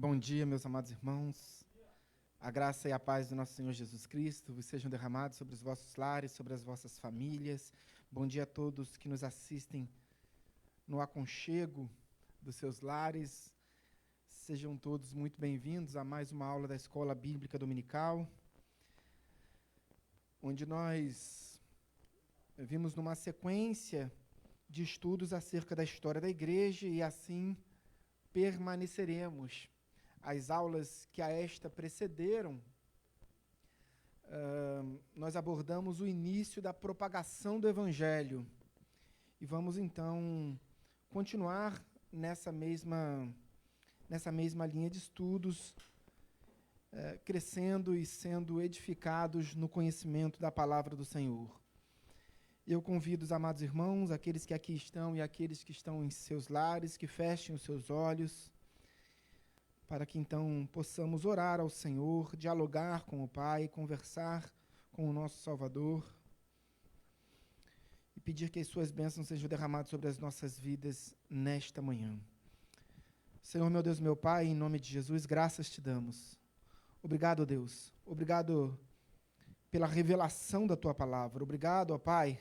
Bom dia, meus amados irmãos. A graça e a paz do nosso Senhor Jesus Cristo sejam derramados sobre os vossos lares, sobre as vossas famílias. Bom dia a todos que nos assistem no aconchego dos seus lares. Sejam todos muito bem-vindos a mais uma aula da Escola Bíblica Dominical, onde nós vimos numa sequência de estudos acerca da história da igreja e assim permaneceremos. As aulas que a esta precederam, nós abordamos o início da propagação do Evangelho. E vamos, então, continuar nessa mesma linha de estudos, crescendo e sendo edificados no conhecimento da palavra do Senhor. Eu convido os amados irmãos, aqueles que aqui estão e aqueles que estão em seus lares, que fechem os seus olhos, para que então possamos orar ao Senhor, dialogar com o Pai, conversar com o nosso Salvador e pedir que as suas bênçãos sejam derramadas sobre as nossas vidas nesta manhã. Senhor, meu Deus, meu Pai, em nome de Jesus, graças te damos. Obrigado, Deus. Obrigado pela revelação da tua palavra. Obrigado, ó Pai,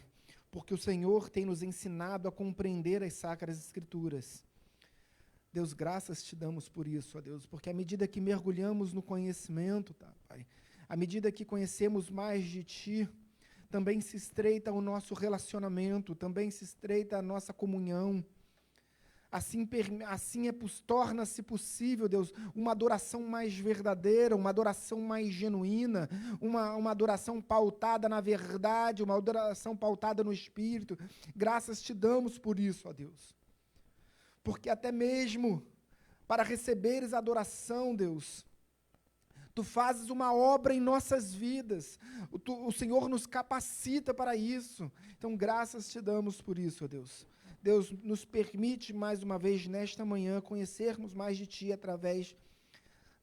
porque o Senhor tem nos ensinado a compreender as Sacras Escrituras. Deus, graças te damos por isso, ó Deus, porque à medida que mergulhamos no conhecimento, tá, Pai, à medida que conhecemos mais de Ti, também se estreita o nosso relacionamento, também se estreita a nossa comunhão. Assim torna-se possível, Deus, uma adoração mais verdadeira, uma adoração mais genuína, uma adoração pautada na verdade, uma adoração pautada no Espírito. Graças te damos por isso, ó Deus. Porque até mesmo para receberes adoração, Deus, Tu fazes uma obra em nossas vidas. O Senhor nos capacita para isso. Então, graças te damos por isso, ó Deus. Deus, nos permite mais uma vez nesta manhã conhecermos mais de Ti através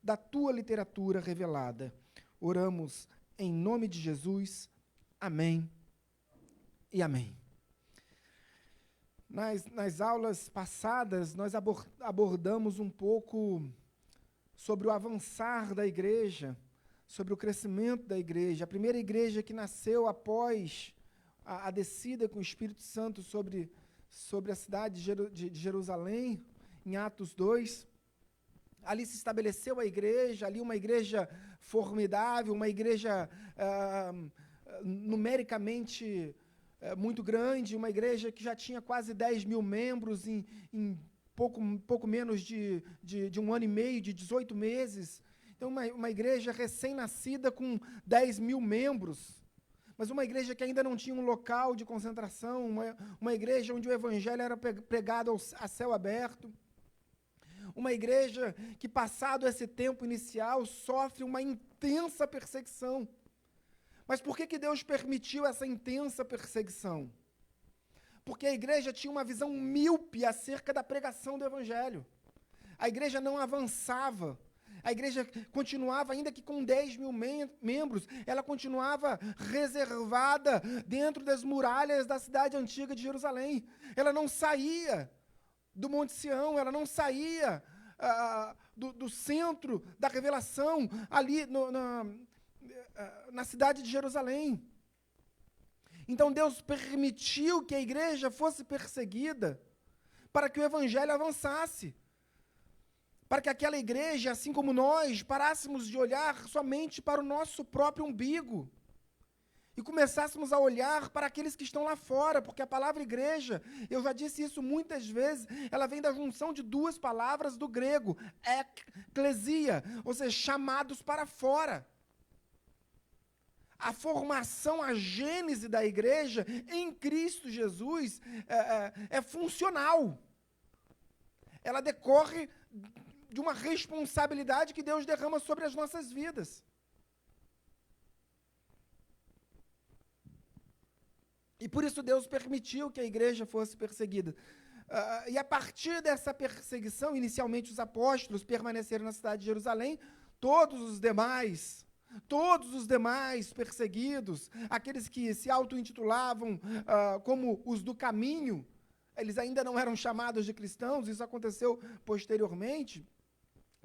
da Tua literatura revelada. Oramos em nome de Jesus. Amém e amém. Nas aulas passadas, nós abordamos um pouco sobre o avançar da igreja, sobre o crescimento da igreja. A primeira igreja que nasceu após a descida com o Espírito Santo sobre a cidade de Jerusalém, em Atos 2. Ali se estabeleceu a igreja, ali uma igreja formidável, uma igreja numericamente muito grande, uma igreja que já tinha quase 10 mil membros em pouco menos de um ano e meio, de 18 meses. Então, uma igreja recém-nascida com 10 mil membros, mas uma igreja que ainda não tinha um local de concentração, uma igreja onde o evangelho era pregado a céu aberto, uma igreja que, passado esse tempo inicial, sofre uma intensa perseguição. Mas por que Deus permitiu essa intensa perseguição? Porque a igreja tinha uma visão míope acerca da pregação do evangelho. A igreja não avançava. A igreja continuava, ainda que com 10 mil membros, ela continuava reservada dentro das muralhas da cidade antiga de Jerusalém. Ela não saía do Monte Sião, ela não saía do centro da revelação, ali na cidade de Jerusalém. Então Deus permitiu que a igreja fosse perseguida para que o evangelho avançasse, para que aquela igreja, assim como nós, parássemos de olhar somente para o nosso próprio umbigo e começássemos a olhar para aqueles que estão lá fora, porque a palavra igreja, eu já disse isso muitas vezes, ela vem da junção de duas palavras do grego, eklesia, ou seja, chamados para fora. A formação, a gênese da igreja em Cristo Jesus é funcional. Ela decorre de uma responsabilidade que Deus derrama sobre as nossas vidas. E por isso Deus permitiu que a igreja fosse perseguida. E a partir dessa perseguição, inicialmente os apóstolos permaneceram na cidade de Jerusalém, todos os demais perseguidos, aqueles que se auto-intitulavam como os do caminho, eles ainda não eram chamados de cristãos, isso aconteceu posteriormente,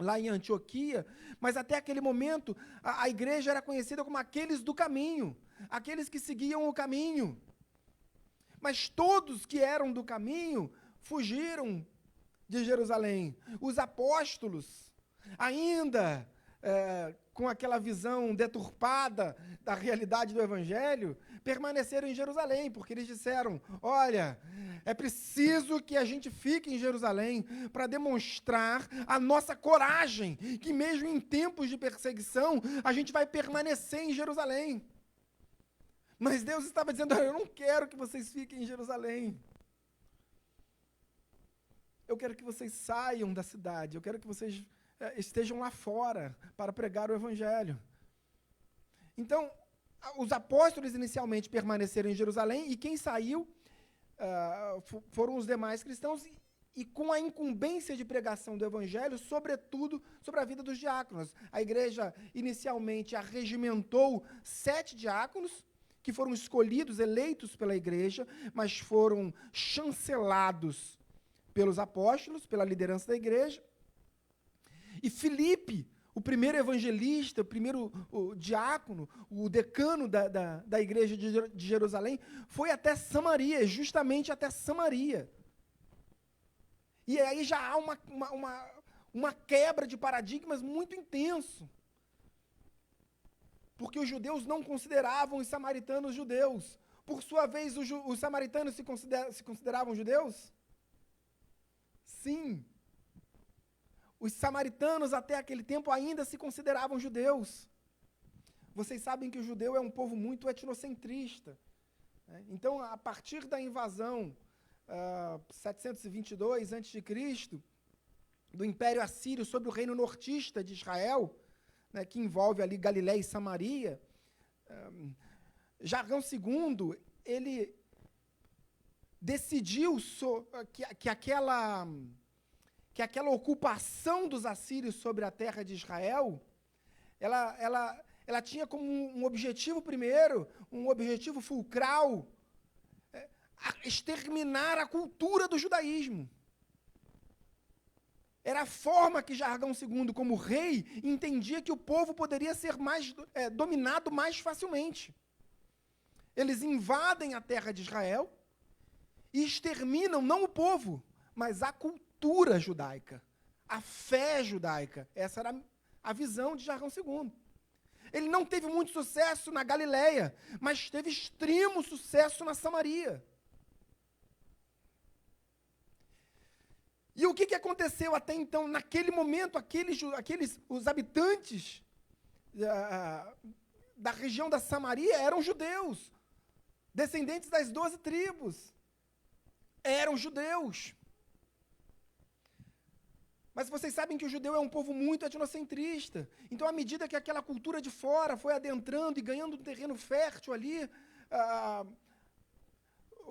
lá em Antioquia, mas até aquele momento a igreja era conhecida como aqueles do caminho, aqueles que seguiam o caminho. Mas todos que eram do caminho fugiram de Jerusalém. Os apóstolos, ainda com aquela visão deturpada da realidade do Evangelho, permaneceram em Jerusalém, porque eles disseram, olha, é preciso que a gente fique em Jerusalém para demonstrar a nossa coragem, que mesmo em tempos de perseguição, a gente vai permanecer em Jerusalém. Mas Deus estava dizendo, eu não quero que vocês fiquem em Jerusalém. Eu quero que vocês saiam da cidade, eu quero que vocês estejam lá fora para pregar o Evangelho. Então, os apóstolos inicialmente permaneceram em Jerusalém e quem saiu foram os demais cristãos e com a incumbência de pregação do Evangelho, sobretudo sobre a vida dos diáconos. A igreja inicialmente arregimentou 7 diáconos, que foram escolhidos, eleitos pela igreja, mas foram chancelados pelos apóstolos, pela liderança da igreja. E Filipe, o primeiro evangelista, o primeiro diácono, o decano da igreja de Jerusalém, foi até Samaria, justamente até Samaria. E aí já há uma quebra de paradigmas muito intenso. Porque os judeus não consideravam os samaritanos judeus. Por sua vez, os samaritanos se consideravam judeus? Sim. Os samaritanos, até aquele tempo, ainda se consideravam judeus. Vocês sabem que o judeu é um povo muito etnocentrista. Né? Então, a partir da invasão 722 a.C., do Império Assírio sobre o reino nortista de Israel, né, que envolve ali Galiléia e Samaria, Jargão II, ele decidiu que aquela ocupação dos assírios sobre a terra de Israel, ela tinha como um objetivo primeiro, um objetivo fulcral, exterminar a cultura do judaísmo. Era a forma que Jargão II, como rei, entendia que o povo poderia ser dominado mais facilmente. Eles invadem a terra de Israel e exterminam não o povo, mas a cultura judaica, a fé judaica. Essa era a visão de Jargão II. Ele não teve muito sucesso na Galiléia, mas teve extremo sucesso na Samaria. E o que aconteceu até então? Naquele momento, os habitantes da região da Samaria eram judeus, descendentes das 12 tribos. Eram judeus. Mas vocês sabem que o judeu é um povo muito etnocentrista. Então, à medida que aquela cultura de fora foi adentrando e ganhando um terreno fértil ali,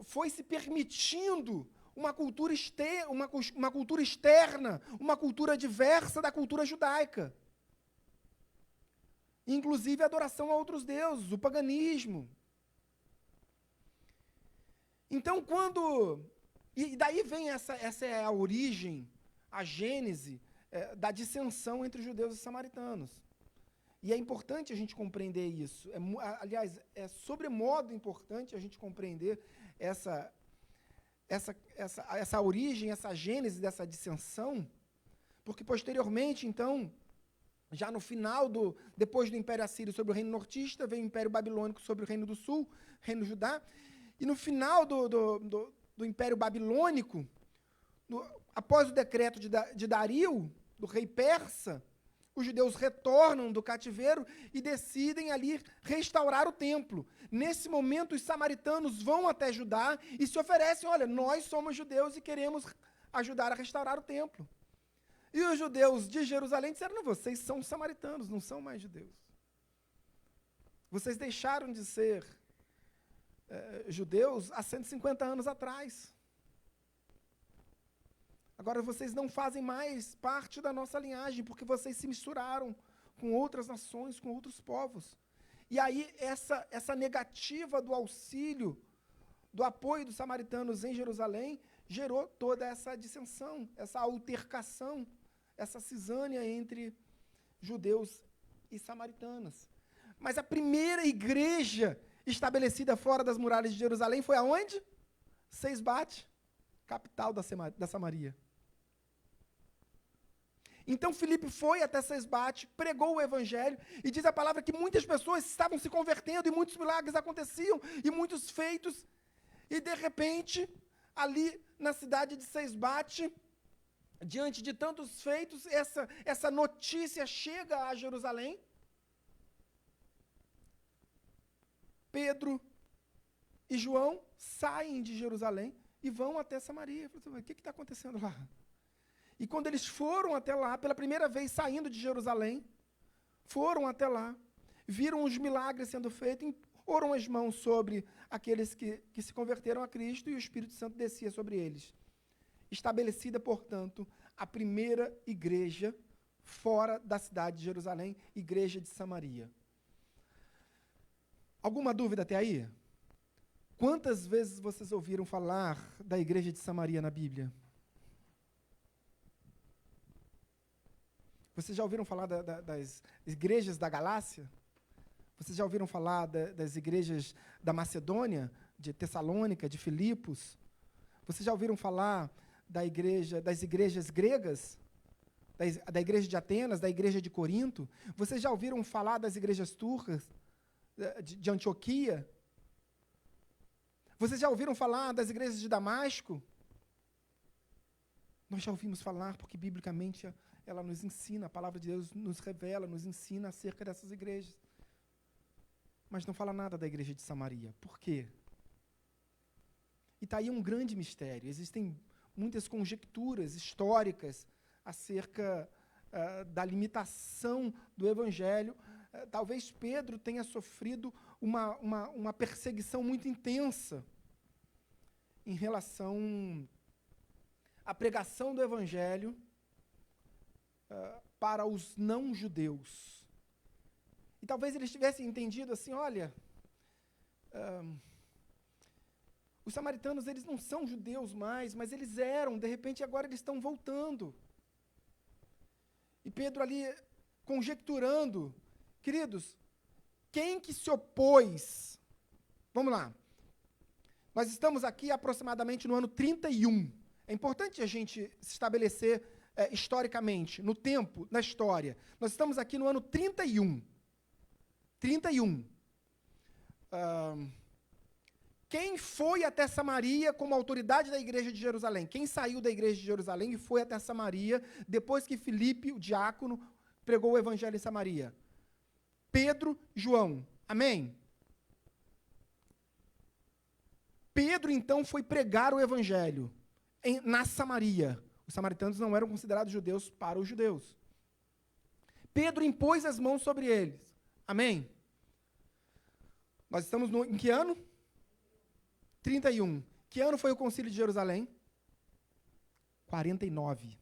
foi se permitindo uma cultura externa, uma cultura diversa da cultura judaica. Inclusive a adoração a outros deuses, o paganismo. Então, e daí vem essa é a origem, a gênese da dissensão entre os judeus e os samaritanos. E é importante a gente compreender isso. Aliás, é sobremodo importante a gente compreender essa origem, essa gênese dessa dissensão, porque posteriormente, então, já no final, depois do Império Assírio sobre o reino nortista, veio o Império Babilônico sobre o reino do sul, reino Judá, e no final do Império Babilônico, após o decreto de Dario, do rei persa, os judeus retornam do cativeiro e decidem ali restaurar o templo. Nesse momento, os samaritanos vão até Judá e se oferecem, olha, nós somos judeus e queremos ajudar a restaurar o templo. E os judeus de Jerusalém disseram, não, vocês são samaritanos, não são mais judeus. Vocês deixaram de ser judeus há 150 anos atrás. Agora vocês não fazem mais parte da nossa linhagem, porque vocês se misturaram com outras nações, com outros povos. E aí essa negativa do auxílio, do apoio dos samaritanos em Jerusalém, gerou toda essa dissensão, essa altercação, essa cisânia entre judeus e samaritanos. Mas a primeira igreja estabelecida fora das muralhas de Jerusalém foi aonde? Seisbate, capital da Samaria. Então Filipe foi até Seisbate, pregou o evangelho, e diz a palavra que muitas pessoas estavam se convertendo, e muitos milagres aconteciam, e muitos feitos, e de repente, ali na cidade de Seisbate, diante de tantos feitos, essa notícia chega a Jerusalém. Pedro e João saem de Jerusalém e vão até Samaria. O que está acontecendo lá? E quando eles foram até lá, pela primeira vez saindo de Jerusalém, foram até lá, viram os milagres sendo feitos, impõem as mãos sobre aqueles que se converteram a Cristo, e o Espírito Santo descia sobre eles. Estabelecida, portanto, a primeira igreja fora da cidade de Jerusalém, igreja de Samaria. Alguma dúvida até aí? Quantas vezes vocês ouviram falar da igreja de Samaria na Bíblia? Vocês já ouviram falar das igrejas da Galácia? Vocês já ouviram falar das igrejas da Macedônia, de Tessalônica, de Filipos? Vocês já ouviram falar das igrejas gregas? Da igreja de Atenas, da igreja de Corinto? Vocês já ouviram falar das igrejas turcas, de Antioquia? Vocês já ouviram falar das igrejas de Damasco? Nós já ouvimos falar, porque biblicamente ela nos ensina, a palavra de Deus nos revela, nos ensina acerca dessas igrejas. Mas não fala nada da igreja de Samaria. Por quê? E está aí um grande mistério. Existem muitas conjecturas históricas acerca da limitação do evangelho. Talvez Pedro tenha sofrido uma perseguição muito intensa em relação à pregação do evangelho para os não-judeus. E talvez eles tivessem entendido assim, olha, os samaritanos, eles não são judeus mais, mas eles eram, de repente agora eles estão voltando. E Pedro ali conjecturando, queridos, quem que se opôs? Vamos lá. Nós estamos aqui aproximadamente no ano 31. É importante a gente se estabelecer historicamente, no tempo, na história. Nós estamos aqui no ano 31. 31. Quem foi até Samaria como autoridade da igreja de Jerusalém? Quem saiu da igreja de Jerusalém e foi até Samaria depois que Filipe, o diácono, pregou o evangelho em Samaria? Pedro, João. Amém? Pedro, então, foi pregar o evangelho na Samaria. Os samaritanos não eram considerados judeus para os judeus. Pedro impôs as mãos sobre eles. Amém? Nós estamos em que ano? 31. Que ano foi o concílio de Jerusalém? 49.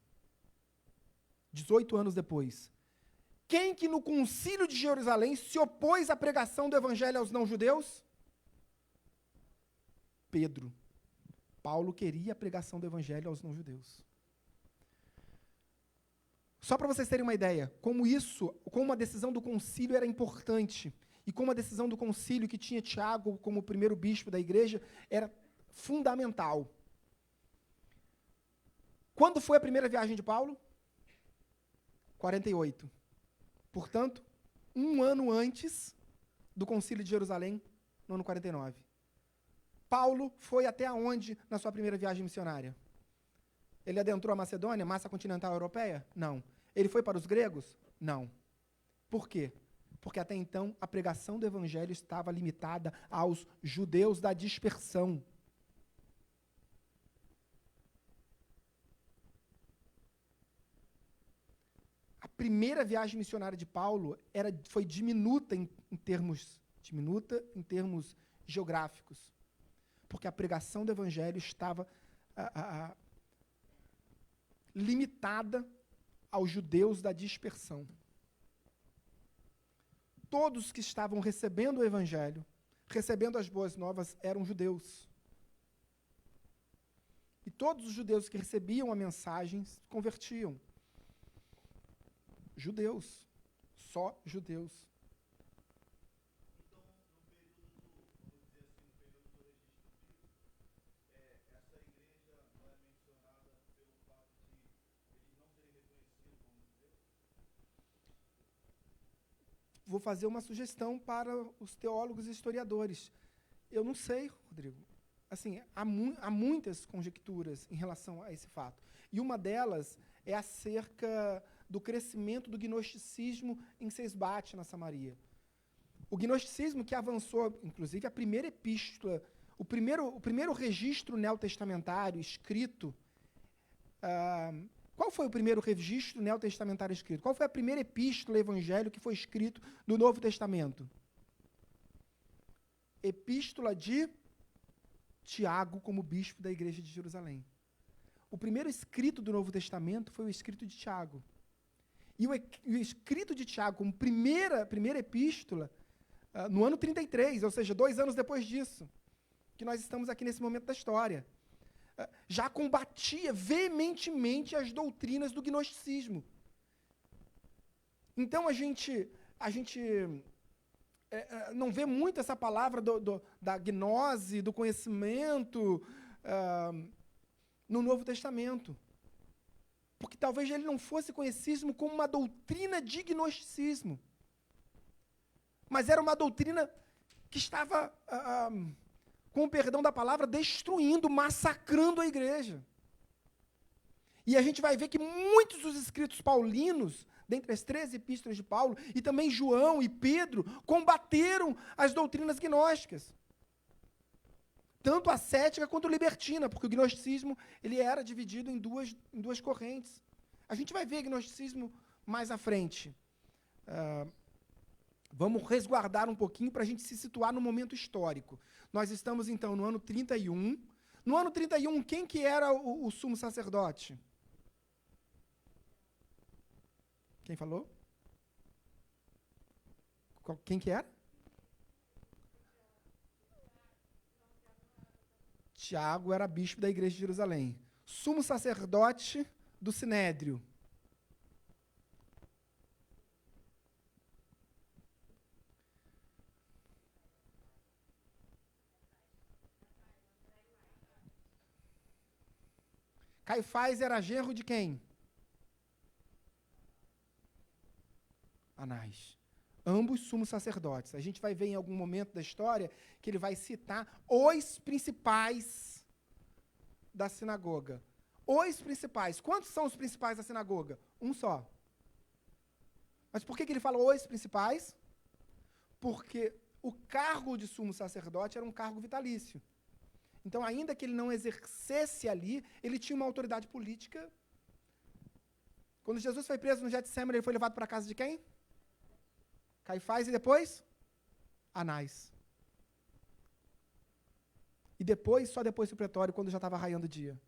18 anos depois. Quem que no concílio de Jerusalém se opôs à pregação do evangelho aos não-judeus? Pedro. Paulo queria a pregação do evangelho aos não-judeus. Só para vocês terem uma ideia, como a decisão do concílio era importante, e como a decisão do concílio que tinha Tiago como primeiro bispo da igreja era fundamental. Quando foi a primeira viagem de Paulo? 48. Portanto, um ano antes do concílio de Jerusalém, no ano 49. Paulo foi até onde na sua primeira viagem missionária? Ele adentrou a Macedônia, massa continental europeia? Não. Ele foi para os gregos? Não. Por quê? Porque até então a pregação do evangelho estava limitada aos judeus da dispersão. A primeira viagem missionária de Paulo foi diminuta em termos geográficos, porque a pregação do evangelho estava limitada aos judeus da dispersão. Todos que estavam recebendo o evangelho, recebendo as boas novas, eram judeus. E todos os judeus que recebiam a mensagem se convertiam. Judeus. Só judeus. Vou fazer uma sugestão para os teólogos e historiadores. Eu não sei, Rodrigo. Assim, há muitas conjecturas em relação a esse fato. E uma delas é acerca do crescimento do gnosticismo em Sesbate, na Samaria. O gnosticismo que avançou, inclusive, a primeira epístola, o primeiro registro neotestamentário escrito. Qual foi o primeiro registro neotestamentário escrito? Qual foi a primeira epístola, evangelho, que foi escrito no Novo Testamento? Epístola de Tiago, como bispo da igreja de Jerusalém. O primeiro escrito do Novo Testamento foi o escrito de Tiago. E o escrito de Tiago, como primeira epístola, no ano 33, ou seja, 2 anos depois disso, que nós estamos aqui nesse momento da história, já combatia veementemente as doutrinas do gnosticismo. Então a gente não vê muito essa palavra da gnose, do conhecimento, no Novo Testamento. Porque talvez ele não fosse conhecido como uma doutrina de gnosticismo. Mas era uma doutrina que estava, com o perdão da palavra, destruindo, massacrando a igreja. E a gente vai ver que muitos dos escritos paulinos, dentre as 13 epístolas de Paulo, e também João e Pedro, combateram as doutrinas gnósticas. Tanto a cética quanto a libertina, porque o gnosticismo ele era dividido em duas correntes. A gente vai ver gnosticismo mais à frente. Vamos resguardar um pouquinho para a gente se situar no momento histórico. Nós estamos, então, no ano 31. No ano 31, quem que era o sumo sacerdote? Quem falou? Quem que era? Tiago era bispo da igreja de Jerusalém. Sumo sacerdote do Sinédrio. Caifás era genro de quem? Anás. Ambos sumos sacerdotes. A gente vai ver em algum momento da história que ele vai citar os principais da sinagoga. Os principais. Quantos são os principais da sinagoga? Um só. Mas por que ele fala os principais? Porque o cargo de sumo sacerdote era um cargo vitalício. Então, ainda que ele não exercesse ali, ele tinha uma autoridade política. Quando Jesus foi preso no Getsemane, ele foi levado para a casa de quem? Caifás e depois? Anás. E depois, só depois do pretório, quando já estava raiando o dia.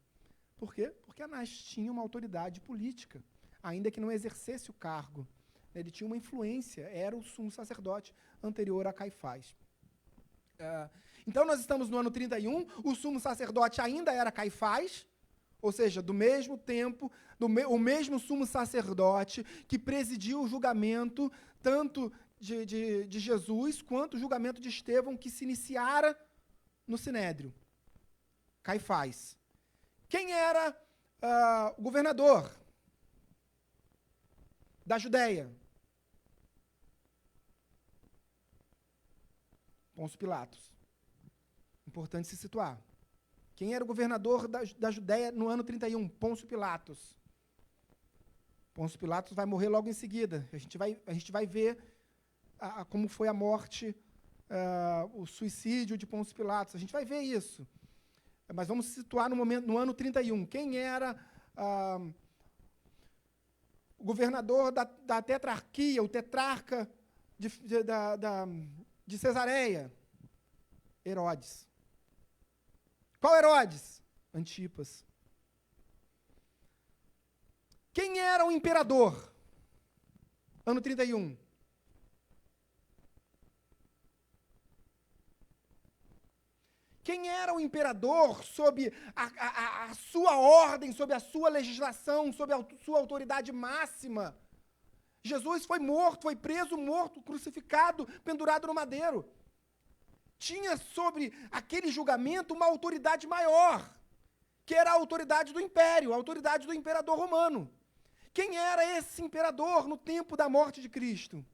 Por quê? Porque Anás tinha uma autoridade política, ainda que não exercesse o cargo. Ele tinha uma influência, era o sumo sacerdote anterior a Caifás. Então, nós estamos no ano 31, o sumo sacerdote ainda era Caifás, ou seja, do mesmo tempo, o mesmo sumo sacerdote que presidiu o julgamento tanto de Jesus quanto o julgamento de Estevão, que se iniciara no Sinédrio. Caifás. Quem era o governador da Judéia? Pôncio Pilatos. Importante se situar. Quem era o governador da Judéia no ano 31? Pôncio Pilatos. Pôncio Pilatos vai morrer logo em seguida. A gente vai ver como foi a morte, o suicídio de Pôncio Pilatos. A gente vai ver isso. Mas vamos se situar no ano 31. Quem era o governador da tetrarquia, o tetrarca de Cesareia? Herodes. Qual Herodes? Antipas. Quem era o imperador? Ano 31. Quem era o imperador sob a sua ordem, sob a sua legislação, sob a sua autoridade máxima? Jesus foi morto, foi preso, morto, crucificado, pendurado no madeiro. Tinha sobre aquele julgamento uma autoridade maior, que era a autoridade do império, a autoridade do imperador romano. Quem era esse imperador no tempo da morte de Cristo?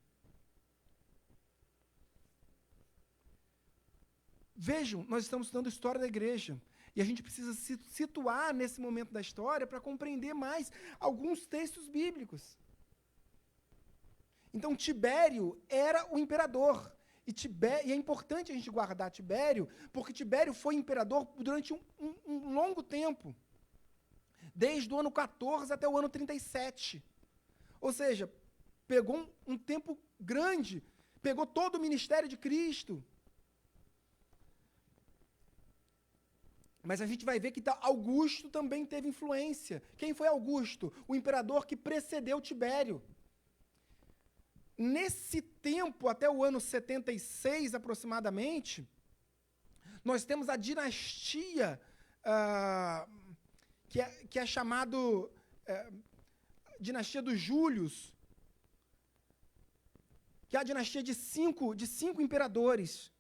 Vejam, nós estamos estudando a história da igreja, e a gente precisa se situar nesse momento da história para compreender mais alguns textos bíblicos. Então, Tibério era o imperador. E é importante a gente guardar Tibério, porque Tibério foi imperador durante um longo tempo. Desde o ano 14 até o ano 37. Ou seja, pegou um tempo grande, pegou todo o ministério de Cristo. Mas a gente vai ver que Augusto também teve influência. Quem foi Augusto? O imperador que precedeu Tibério. Nesse tempo, até o ano 76 aproximadamente, nós temos a dinastia que é chamado dinastia dos Júlios, que é a dinastia de cinco imperadores,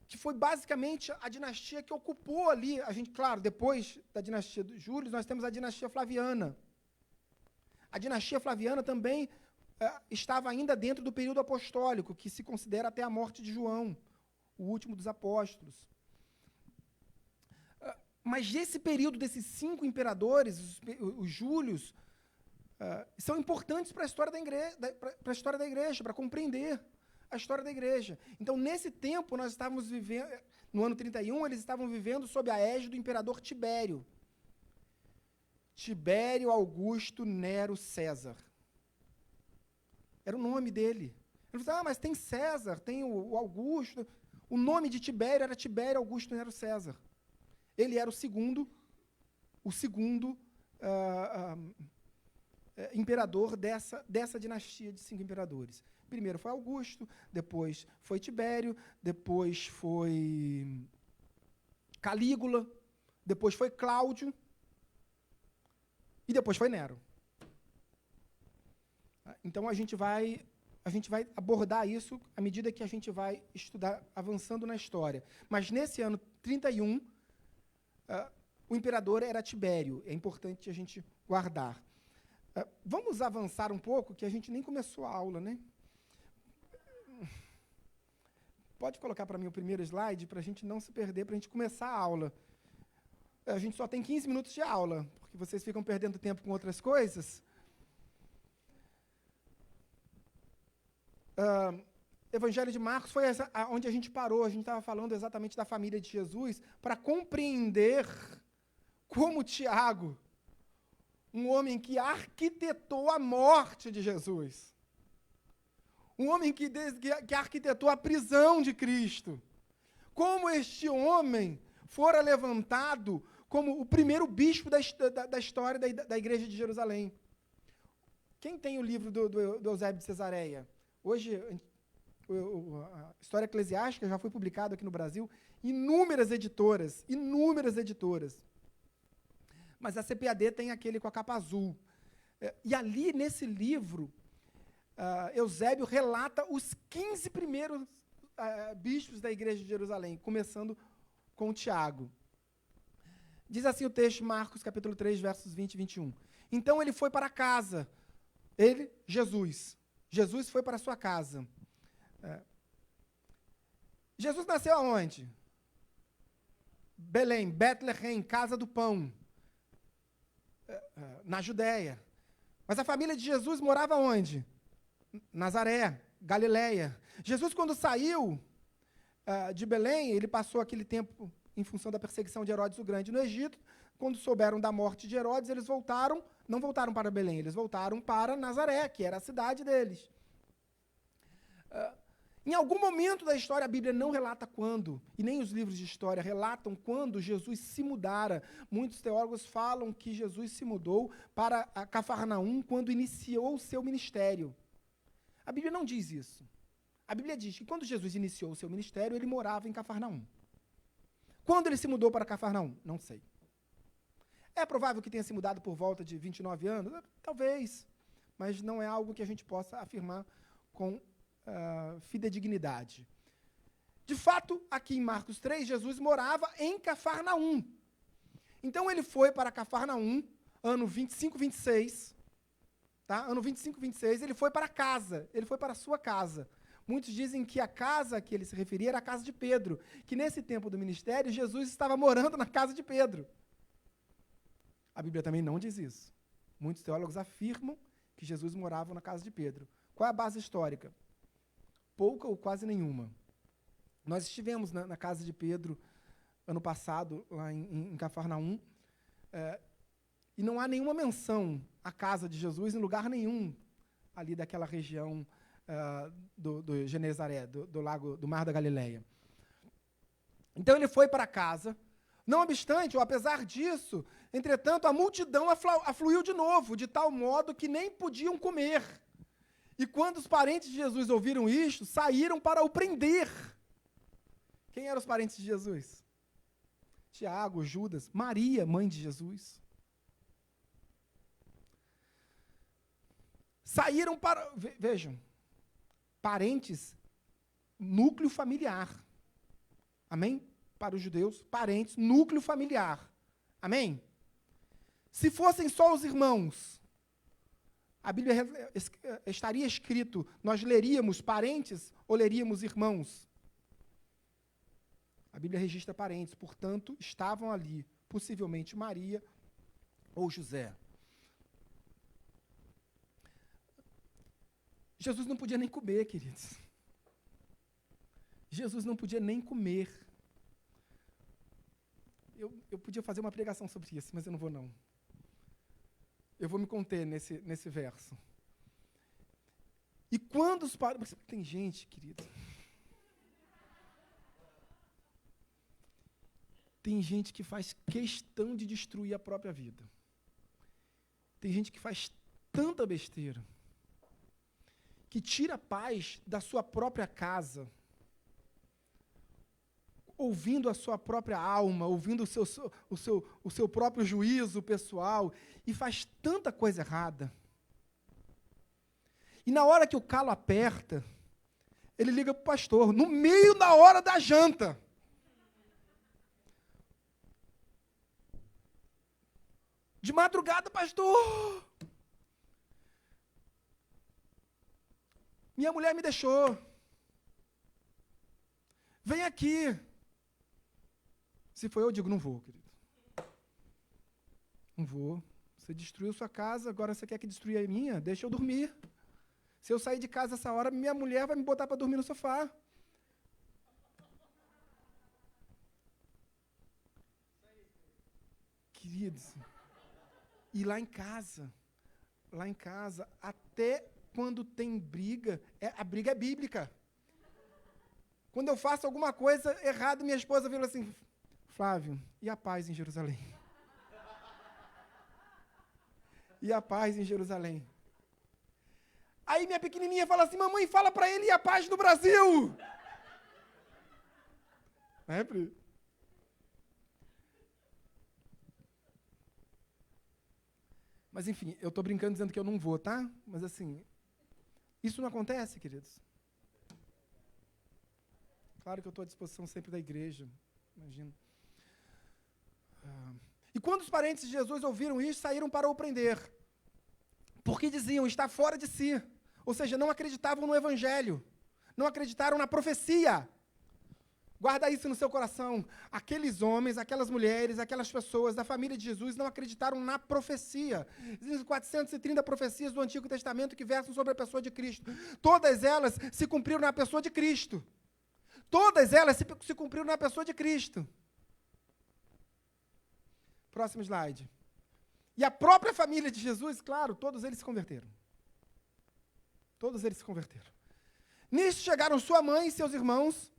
que foi basicamente a dinastia que ocupou ali, claro, depois da dinastia dos Júlios, nós temos a dinastia Flaviana. A dinastia Flaviana também estava ainda dentro do período apostólico, que se considera até a morte de João, o último dos apóstolos. Mas esse período desses 5 imperadores, os Júlios, são importantes para a história da igreja, para compreender a história da igreja. Então, nesse tempo, nós estávamos vivendo, no ano 31, eles estavam vivendo sob a égide do imperador Tibério. Tibério Augusto Nero César. Era o nome dele. Ele falou, mas tem César, tem o Augusto. O nome de Tibério era Tibério Augusto Nero César. Ele era o segundo imperador dessa dinastia de 5 imperadores. Primeiro foi Augusto, depois foi Tibério, depois foi Calígula, depois foi Cláudio e depois foi Nero. Então, a gente vai abordar isso à medida que a gente vai estudar, avançando na história. Mas, nesse ano 31, o imperador era Tibério. É importante a gente guardar. Vamos avançar um pouco, que a gente nem começou a aula, né? Pode colocar para mim o primeiro slide, para a gente não se perder, para a gente começar a aula. A gente só tem 15 minutos de aula, porque vocês ficam perdendo tempo com outras coisas. Evangelho de Marcos foi onde a gente parou. A gente estava falando exatamente da família de Jesus, para compreender como Tiago, um homem que arquitetou a morte de Jesus, um homem que arquitetou a prisão de Cristo, como este homem fora levantado como o primeiro bispo da história da igreja de Jerusalém. Quem tem o livro do Eusébio de Cesareia? Hoje, a História Eclesiástica já foi publicada aqui no Brasil, inúmeras editoras. Mas a CPAD tem aquele com a capa azul. E ali, nesse livro, Eusébio relata os 15 primeiros bispos da igreja de Jerusalém, começando com Tiago. Diz assim o texto, Marcos, capítulo 3, versos 20 e 21. Então ele foi para casa. Jesus foi para a sua casa. Jesus nasceu aonde? Belém, Betlehem, casa do pão. Na Judéia. Mas a família de Jesus morava onde? Nazaré, Galileia. Jesus, quando saiu de Belém, ele passou aquele tempo em função da perseguição de Herodes o Grande no Egito. Quando souberam da morte de Herodes, eles não voltaram para Belém, eles voltaram para Nazaré, que era a cidade deles. Em algum momento da história, a Bíblia não relata quando, e nem os livros de história relatam quando Jesus se mudara. Muitos teólogos falam que Jesus se mudou para Cafarnaum quando iniciou o seu ministério. A Bíblia não diz isso. A Bíblia diz que quando Jesus iniciou o seu ministério, ele morava em Cafarnaum. Quando ele se mudou para Cafarnaum? Não sei. É provável que tenha se mudado por volta de 29 anos? Talvez. mas não é algo que a gente possa afirmar com fidedignidade. De fato, aqui em Marcos 3, Jesus morava em Cafarnaum. Então, ele foi para Cafarnaum, ano 25, 26, tá? Ano 25, 26, ele foi para casa, ele foi para a sua casa. Muitos dizem que a casa a que ele se referia era a casa de Pedro, que nesse tempo do ministério, Jesus estava morando na casa de Pedro. A Bíblia também não diz isso. Muitos teólogos afirmam que Jesus morava na casa de Pedro. Qual é a base histórica? Pouca ou quase nenhuma. Nós estivemos na casa de Pedro ano passado, lá em Cafarnaum, e não há nenhuma menção à casa de Jesus em lugar nenhum ali daquela região do Genezaré, do lago, do Mar da Galileia. Então ele foi para casa. Não obstante, ou apesar disso, entretanto, a multidão afluiu de novo, de tal modo que nem podiam comer. E quando os parentes de Jesus ouviram isto, saíram para o prender. Quem eram os parentes de Jesus? Tiago, Judas, Maria, mãe de Jesus. Saíram para... Vejam, parentes, núcleo familiar. Amém? Para os judeus, parentes, núcleo familiar. Amém? Se fossem só os irmãos, a Bíblia estaria escrito, nós leríamos parentes ou leríamos irmãos? A Bíblia registra parentes, portanto, estavam ali, possivelmente Maria ou José. Jesus não podia nem comer, queridos. Jesus não podia nem comer. Eu podia fazer uma pregação sobre isso, mas eu não vou, não. Eu vou me conter nesse verso. E quando os parentes... Tem gente, querido... Tem gente que faz questão de destruir a própria vida. Tem gente que faz tanta besteira, que tira a paz da sua própria casa, ouvindo a sua própria alma, ouvindo o seu próprio juízo pessoal, e faz tanta coisa errada. E na hora que o calo aperta, ele liga para o pastor, no meio da hora da janta. De madrugada, pastor, minha mulher me deixou. Vem aqui. Se for eu digo, não vou, querido. Não vou. Você destruiu sua casa, agora você quer que destrua a minha? Deixa eu dormir. Se eu sair de casa essa hora, minha mulher vai me botar para dormir no sofá. Queridos, e lá em casa, até quando tem briga, a briga é bíblica. Quando eu faço alguma coisa errada, minha esposa vira assim, Flávio, e a paz em Jerusalém? E a paz em Jerusalém? Aí minha pequenininha fala assim, mamãe, fala para ele e a paz no Brasil. Não é, Pri? Mas, enfim, eu estou brincando dizendo que eu não vou, tá? Mas, assim, isso não acontece, queridos. Claro que eu estou à disposição sempre da igreja, imagino. E quando os parentes de Jesus ouviram isso, saíram para o prender. Porque diziam, está fora de si. Ou seja, não acreditavam no evangelho. Não acreditaram na profecia. Guarda isso no seu coração. Aqueles homens, aquelas mulheres, aquelas pessoas da família de Jesus não acreditaram na profecia. Existem 430 profecias do Antigo Testamento que versam sobre a pessoa de Cristo. Todas elas se cumpriram na pessoa de Cristo. Todas elas se cumpriram na pessoa de Cristo. Próximo slide. E a própria família de Jesus, claro, todos eles se converteram. Todos eles se converteram. Nisso chegaram sua mãe e seus irmãos,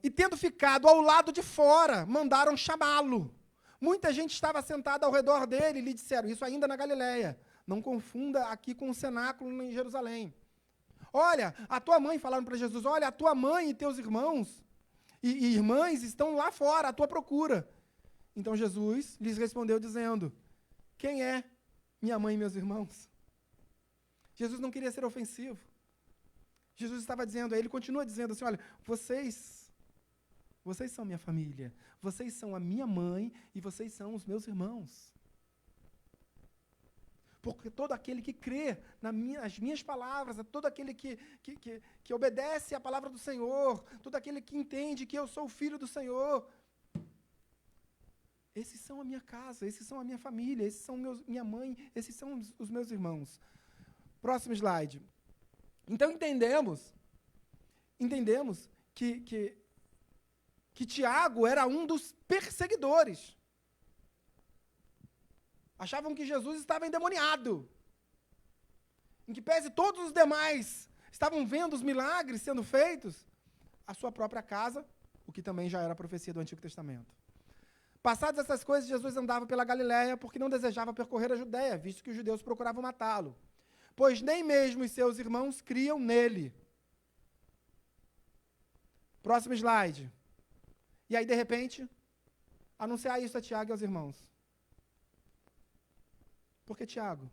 e tendo ficado ao lado de fora, mandaram chamá-lo. Muita gente estava sentada ao redor dele e lhe disseram, isso ainda na Galileia, não confunda aqui com o cenáculo em Jerusalém. Olha, a tua mãe, falaram para Jesus, olha, a tua mãe e teus irmãos e irmãs estão lá fora à tua procura. Então Jesus lhes respondeu dizendo, quem é minha mãe e meus irmãos. Jesus não queria ser ofensivo. Jesus estava dizendo, ele continua dizendo assim, olha, vocês são minha família, vocês são a minha mãe e vocês são os meus irmãos. Porque todo aquele que crê nas minhas palavras, todo aquele que obedece à palavra do Senhor, todo aquele que entende que eu sou o filho do Senhor, esses são a minha casa, esses são a minha família, esses são minha mãe, esses são os meus irmãos. Próximo slide. Então entendemos que Tiago era um dos perseguidores. Achavam que Jesus estava endemoniado. Em que pese todos os demais estavam vendo os milagres sendo feitos, a sua própria casa, o que também já era a profecia do Antigo Testamento. Passadas essas coisas, Jesus andava pela Galiléia porque não desejava percorrer a Judéia, visto que os judeus procuravam matá-lo, pois nem mesmo os seus irmãos criam nele. Próximo slide. E aí, de repente, anunciar isso a Tiago e aos irmãos. Por que Tiago?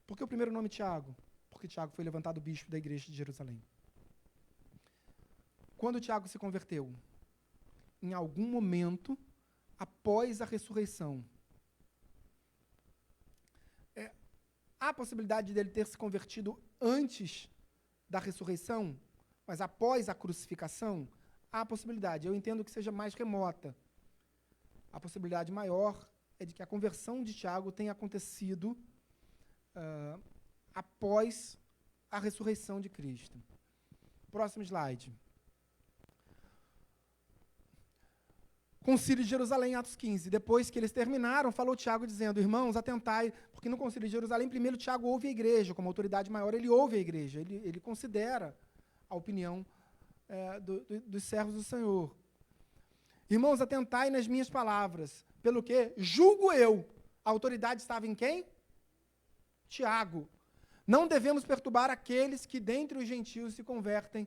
Por que o primeiro nome Tiago? Porque Tiago foi levantado bispo da igreja de Jerusalém. Quando Tiago se converteu? Em algum momento após a ressurreição. Há a possibilidade dele ter se convertido antes da ressurreição, mas após a crucificação, há a possibilidade. Eu entendo que seja mais remota. A possibilidade maior é de que a conversão de Tiago tenha acontecido após a ressurreição de Cristo. Próximo slide. Concílio de Jerusalém, Atos 15. Depois que eles terminaram, falou Tiago dizendo, irmãos, atentai, porque no Concílio de Jerusalém, primeiro Tiago ouve a igreja, como autoridade maior, ele ouve a igreja, ele considera a opinião dos servos do Senhor. Irmãos, atentai nas minhas palavras, pelo que julgo eu, a autoridade estava em quem? Tiago. Não devemos perturbar aqueles que dentre os gentios se convertem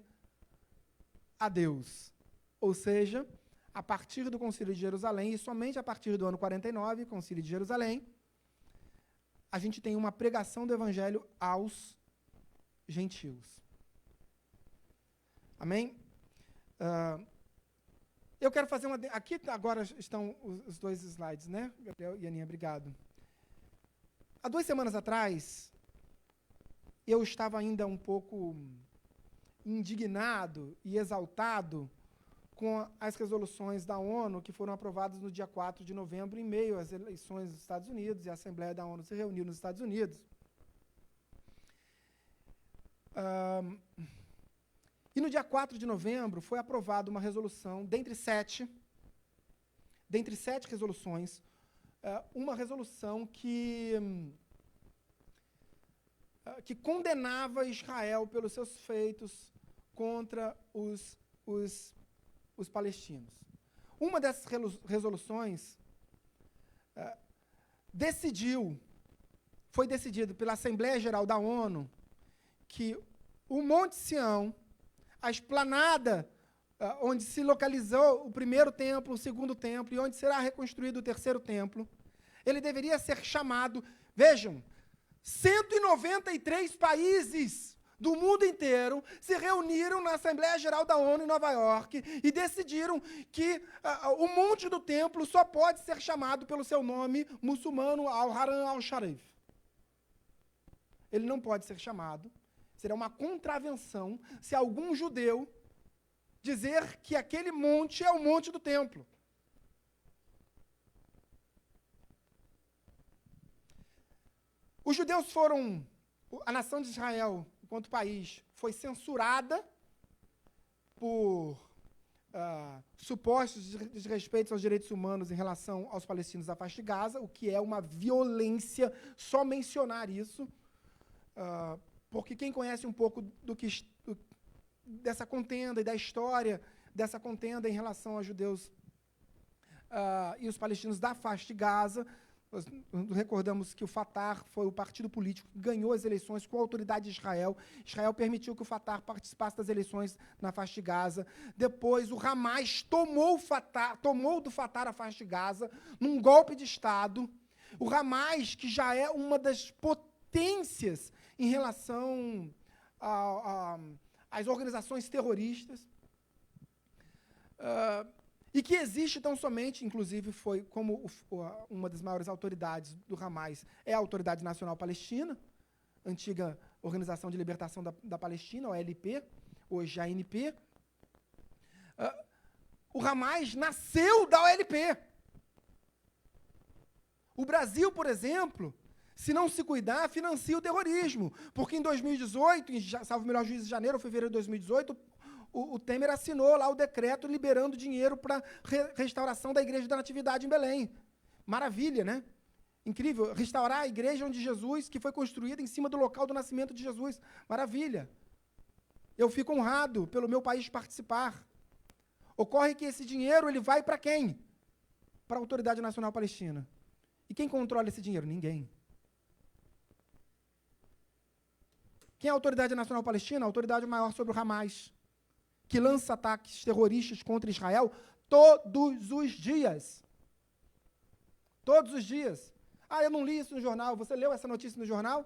a Deus. Ou seja, a partir do Concílio de Jerusalém, e somente a partir do ano 49, Concílio de Jerusalém, a gente tem uma pregação do Evangelho aos gentios. Amém? Eu quero fazer uma... Aqui agora estão os dois slides, né? Gabriel e Aninha, obrigado. Há 2 semanas atrás, eu estava ainda um pouco indignado e exaltado com as resoluções da ONU que foram aprovadas no dia 4 de novembro, em meio às eleições dos Estados Unidos, e a Assembleia da ONU se reuniu nos Estados Unidos. E no dia 4 de novembro foi aprovada uma resolução, dentre 7 resoluções, uma resolução que condenava Israel pelos seus feitos contra os palestinos. Uma dessas resoluções foi decidido pela Assembleia Geral da ONU que o Monte Sião, a esplanada onde se localizou o primeiro templo, o segundo templo, e onde será reconstruído o terceiro templo, ele deveria ser chamado, vejam, 193 países do mundo inteiro se reuniram na Assembleia Geral da ONU em Nova York e decidiram que o monte do templo só pode ser chamado pelo seu nome muçulmano Al-Haram Al-Sharif. Ele não pode ser chamado. Será uma contravenção se algum judeu dizer que aquele monte é o monte do templo. Os judeus foram... A nação de Israel, enquanto país, foi censurada por supostos desrespeitos aos direitos humanos em relação aos palestinos da faixa de Gaza, o que é uma violência só mencionar isso, porque quem conhece um pouco dessa contenda e da história dessa contenda em relação aos judeus e os palestinos da faixa de Gaza, nós recordamos que o Fatah foi o partido político que ganhou as eleições com a autoridade de Israel. Israel permitiu que o Fatah participasse das eleições na faixa de Gaza. Depois, o Hamas tomou do Fatah a faixa de Gaza num golpe de Estado. O Hamas, que já é uma das potências em relação às organizações terroristas, e que existe tão somente, inclusive foi como uma das maiores autoridades do Hamas, é a Autoridade Nacional Palestina, antiga Organização de Libertação da Palestina, OLP, hoje a ANP. O Hamas nasceu da OLP. O Brasil, por exemplo, se não se cuidar, financia o terrorismo, porque em 2018, salvo o melhor juízo de janeiro ou fevereiro de 2018, o Temer assinou lá o decreto liberando dinheiro para restauração da Igreja da Natividade em Belém. Maravilha, né? Incrível. Restaurar a igreja onde Jesus, que foi construída em cima do local do nascimento de Jesus. Maravilha. Eu fico honrado pelo meu país participar. Ocorre que esse dinheiro ele vai para quem? Para a Autoridade Nacional Palestina. E quem controla esse dinheiro? Ninguém. Quem é a Autoridade Nacional Palestina? A autoridade maior sobre o Hamas, que lança ataques terroristas contra Israel todos os dias. Todos os dias. Ah, eu não li isso no jornal. Você leu essa notícia no jornal?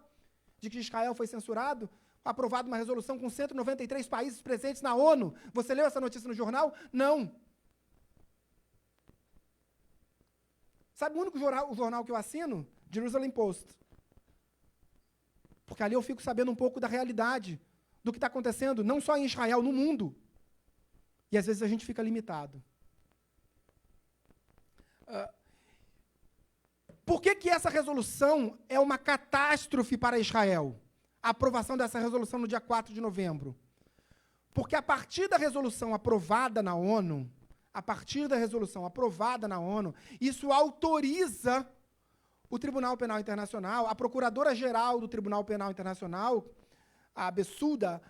De que Israel foi censurado? Aprovado uma resolução com 193 países presentes na ONU. Você leu essa notícia no jornal? Não. Sabe o único jornal que eu assino? Jerusalem Post. Porque ali eu fico sabendo um pouco da realidade, do que está acontecendo, não só em Israel, no mundo. E às vezes a gente fica limitado. Por que essa resolução é uma catástrofe para Israel? A aprovação dessa resolução no dia 4 de novembro. Porque a partir da resolução aprovada na ONU, isso autoriza o Tribunal Penal Internacional, a Procuradora-Geral do Tribunal Penal Internacional, a Bessuda,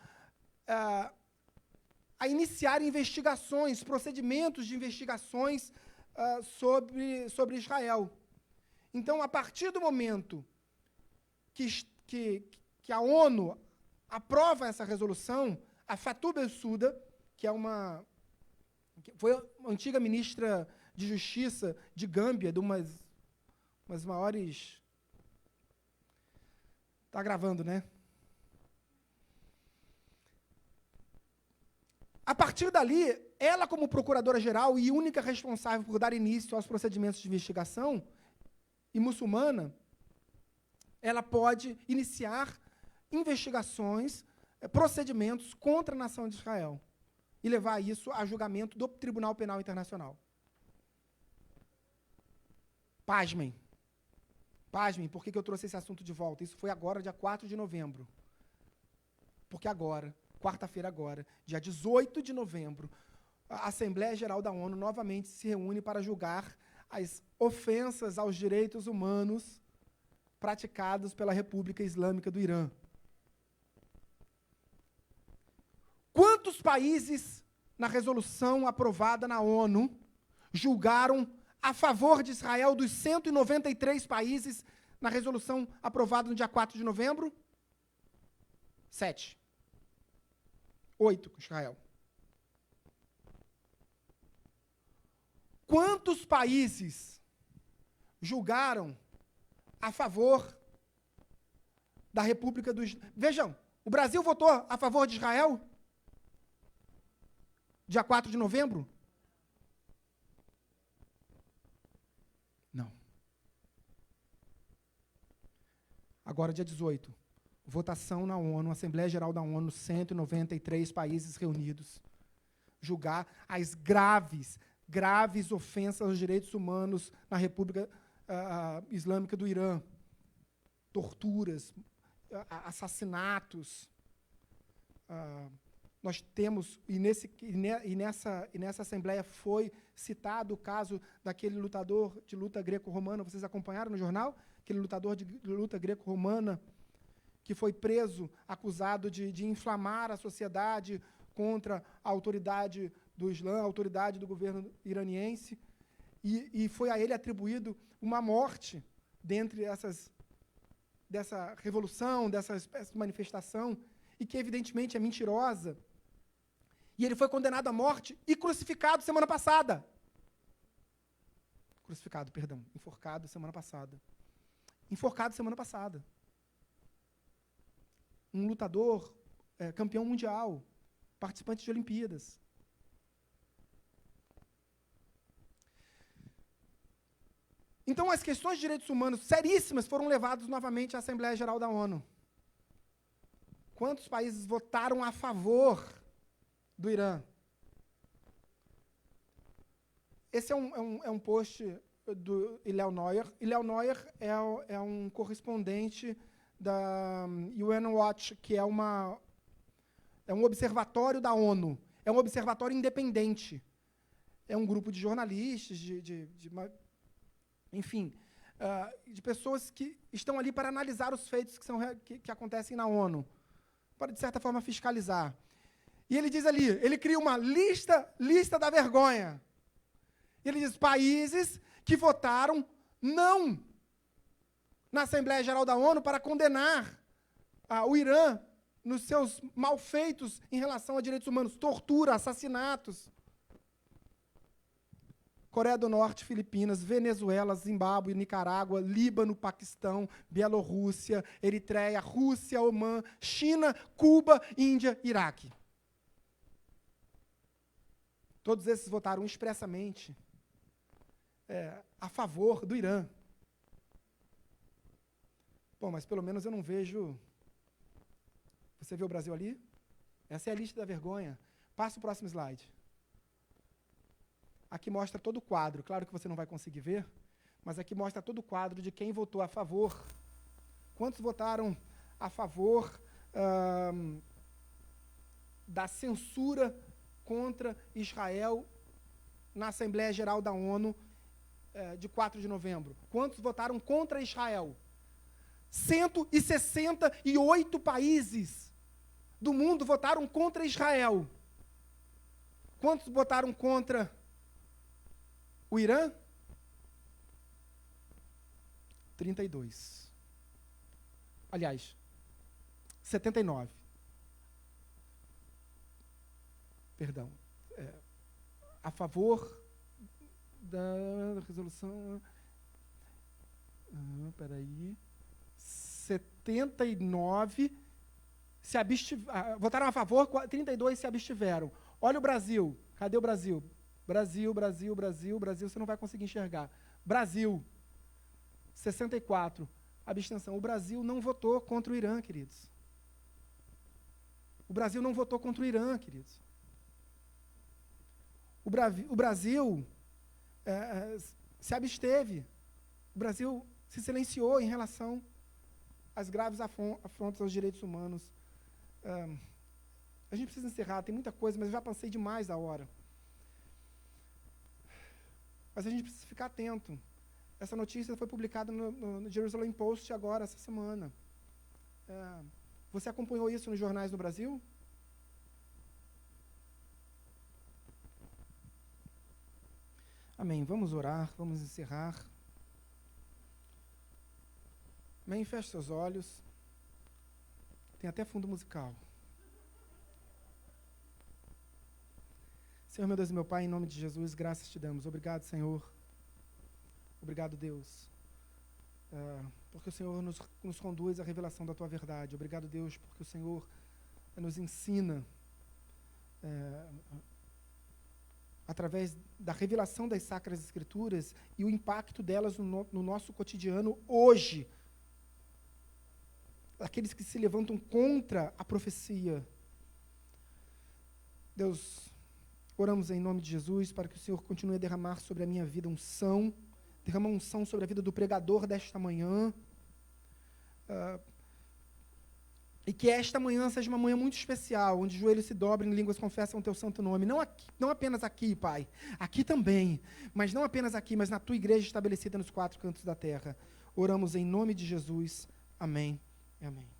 a iniciar investigações, procedimentos de investigações sobre Israel. Então, a partir do momento que a ONU aprova essa resolução, a Fatou Bensouda, que foi a antiga ministra de Justiça de Gâmbia, de umas maiores... Está gravando, né? A partir dali, ela, como procuradora-geral e única responsável por dar início aos procedimentos de investigação, e muçulmana, ela pode iniciar investigações, procedimentos contra a nação de Israel e levar isso a julgamento do Tribunal Penal Internacional. Pasmem. Pasmem, por que eu trouxe esse assunto de volta? Isso foi agora, dia 4 de novembro. Porque agora, quarta-feira agora, dia 18 de novembro, a Assembleia Geral da ONU novamente se reúne para julgar as ofensas aos direitos humanos praticados pela República Islâmica do Irã. Quantos países, na resolução aprovada na ONU, julgaram a favor de Israel dos 193 países na resolução aprovada no dia 4 de novembro? 7. 8 com Israel. Quantos países julgaram a favor da República do Israel? Vejam, o Brasil votou a favor de Israel? Dia 4 de novembro? Não. Agora, dia 18. Votação na ONU, Assembleia Geral da ONU, 193 países reunidos. Julgar as graves ofensas aos direitos humanos na República Islâmica do Irã. Torturas, assassinatos. Nós temos, e nessa Assembleia foi citado o caso daquele lutador de luta greco-romana, vocês acompanharam no jornal? Aquele lutador de luta greco-romana que foi preso, acusado de inflamar a sociedade contra a autoridade do Islã, a autoridade do governo iraniense, e foi a ele atribuído uma morte dentre dessa revolução, dessa espécie de manifestação, e que evidentemente é mentirosa. E ele foi condenado à morte e crucificado semana passada. Enforcado semana passada. enforcado semana passada. Um lutador, campeão mundial, participante de Olimpíadas. Então, as questões de direitos humanos seríssimas foram levadas novamente à Assembleia Geral da ONU. Quantos países votaram a favor do Irã? Esse é um post do Hillel Neuer. Hillel Neuer é um correspondente da UN Watch, que é um observatório da ONU. É um observatório independente. É um grupo de jornalistas, enfim, de pessoas que estão ali para analisar os feitos que acontecem na ONU, para, de certa forma, fiscalizar. E ele diz ali, ele cria uma lista da vergonha. Ele diz, países que votaram não na Assembleia Geral da ONU para condenar o Irã nos seus malfeitos em relação a direitos humanos, tortura, assassinatos. Coreia do Norte, Filipinas, Venezuela, Zimbábue, Nicarágua, Líbano, Paquistão, Bielorrússia, Eritreia, Rússia, Omã, China, Cuba, Índia, Iraque. Todos esses votaram expressamente a favor do Irã. Bom, mas pelo menos eu não vejo... Você vê o Brasil ali? Essa é a lista da vergonha. Passa o próximo slide. Aqui mostra todo o quadro. Claro que você não vai conseguir ver, mas aqui mostra todo o quadro de quem votou a favor. Quantos votaram a favor da censura contra Israel na Assembleia Geral da ONU de 4 de novembro? Quantos votaram contra Israel? 168 países do mundo votaram contra Israel. Quantos votaram contra o Irã? 32. Aliás, 79. Perdão. A favor da resolução... Peraí. 79 votaram a favor, 32 se abstiveram. Olha o Brasil. Cadê o Brasil? Brasil, você não vai conseguir enxergar. Brasil, 64, abstenção. O Brasil não votou contra o Irã, queridos. O Brasil não votou contra o Irã, queridos. O Brasil se absteve. O Brasil se silenciou em relação às graves afrontas aos direitos humanos. A gente precisa encerrar, tem muita coisa, mas eu já passei demais da hora. Mas a gente precisa ficar atento. Essa notícia foi publicada no Jerusalem Post agora, essa semana. Você acompanhou isso nos jornais no Brasil? Amém. Vamos orar, vamos encerrar. Amém. Feche seus olhos. Tem até fundo musical. Senhor, meu Deus e meu Pai, em nome de Jesus, graças te damos. Obrigado, Senhor. Obrigado, Deus. Porque o Senhor nos conduz à revelação da Tua verdade. Obrigado, Deus, porque o Senhor nos ensina, através da revelação das Sacras Escrituras e o impacto delas no nosso cotidiano hoje. Aqueles que se levantam contra a profecia. Deus, oramos em nome de Jesus para que o Senhor continue a derramar sobre a minha vida unção, derrama unção sobre a vida do pregador desta manhã, e que esta manhã seja uma manhã muito especial, onde os joelhos se dobrem, línguas confessam o Teu santo nome, não apenas aqui, Pai, aqui também, mas não apenas aqui, mas na Tua igreja estabelecida nos 4 cantos da terra. Oramos em nome de Jesus. Amém e amém.